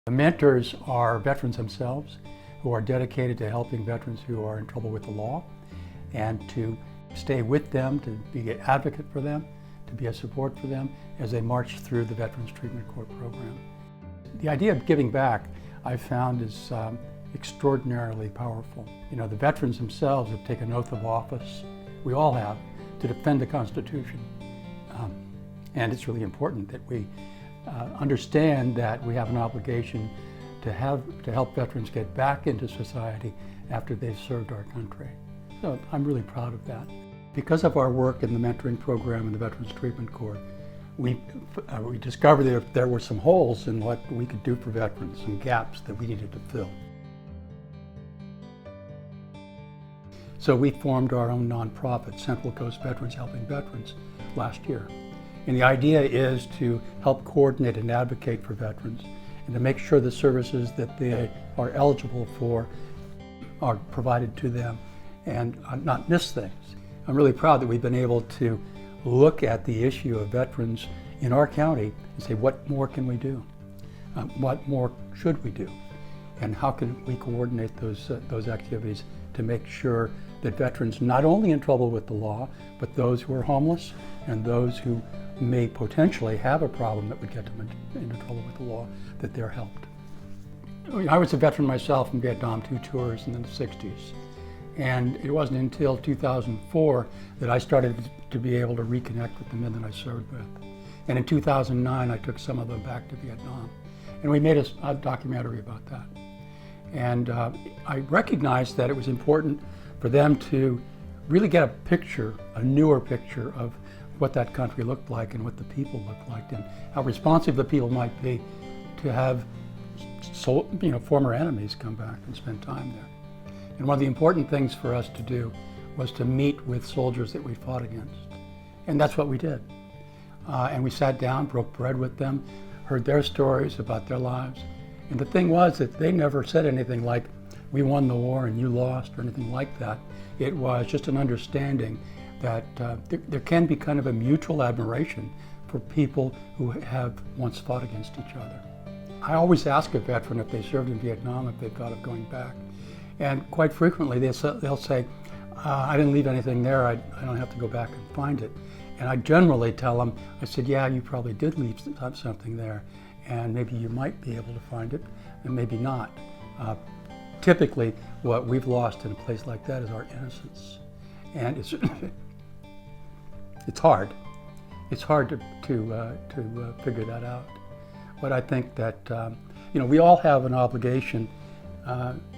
The mentors are veterans themselves who are dedicated to helping veterans who are in trouble with the law and to stay with them, to be an advocate for them, to be a support for them as they march through the Veterans Treatment Court program. The idea of giving back, I've found, is extraordinarily powerful. You know, the veterans themselves have taken an oath of office, we all have, to defend the Constitution. And it's really important that we understand that we have an obligation to help veterans get back into society after they've served our country. So I'm really proud of that. Because of our work in the mentoring program in the Veterans Treatment Court, we discovered that there were some holes in what we could do for veterans, some gaps that we needed to fill. So we formed our own nonprofit, Central Coast Veterans Helping Veterans, last year. And the idea is to help coordinate and advocate for veterans and to make sure the services that they are eligible for are provided to them and not miss things. I'm really proud that we've been able to look at the issue of veterans in our county and say, what more can we do? What more should we do? And how can we coordinate those activities to make sure that veterans not only in trouble with the law, but those who are homeless and those who may potentially have a problem that would get them into trouble with the law, that they're helped. I was a veteran myself in Vietnam, 2 tours in the 60s. And it wasn't until 2004 that I started to be able to reconnect with the men that I served with. And in 2009, I took some of them back to Vietnam. And we made a documentary about that. And I recognized that it was important for them to really get a picture, a newer picture of what that country looked like and what the people looked like and how responsive the people might be to have former enemies come back and spend time there. And one of the important things for us to do was to meet with soldiers that we fought against. And that's what we did. And we sat down, broke bread with them, heard their stories about their lives. And the thing was that they never said anything like, we won the war and you lost, or anything like that. It was just an understanding that there can be kind of a mutual admiration for people who have once fought against each other. I always ask a veteran if they served in Vietnam, if they thought of going back. And quite frequently they'll say, I didn't leave anything there, I don't have to go back and find it. And I generally tell them, I said, yeah, you probably did leave something there, and maybe you might be able to find it, and maybe not. Typically, what we've lost in a place like that is our innocence. And it's hard. It's hard to figure that out. But I think that we all have an obligation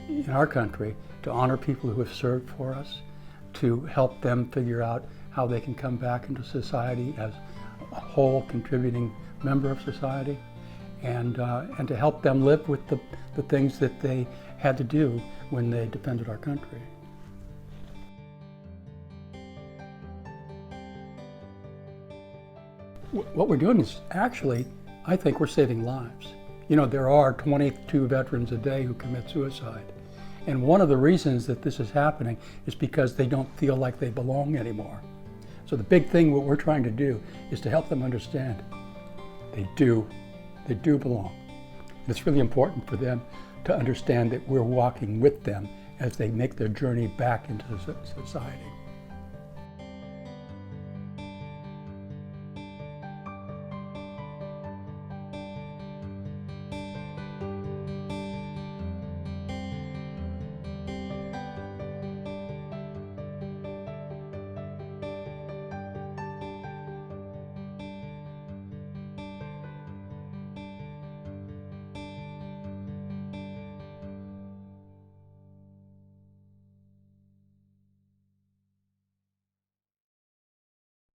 in our country to honor people who have served for us, to help them figure out how they can come back into society as a whole contributing member of society, and to help them live with the things that they had to do when they defended our country. What we're doing is actually, I think we're saving lives. You know, there are 22 veterans a day who commit suicide. And one of the reasons that this is happening is because they don't feel like they belong anymore. So the big thing what we're trying to do is to help them understand they do belong. And it's really important for them to understand that we're walking with them as they make their journey back into society.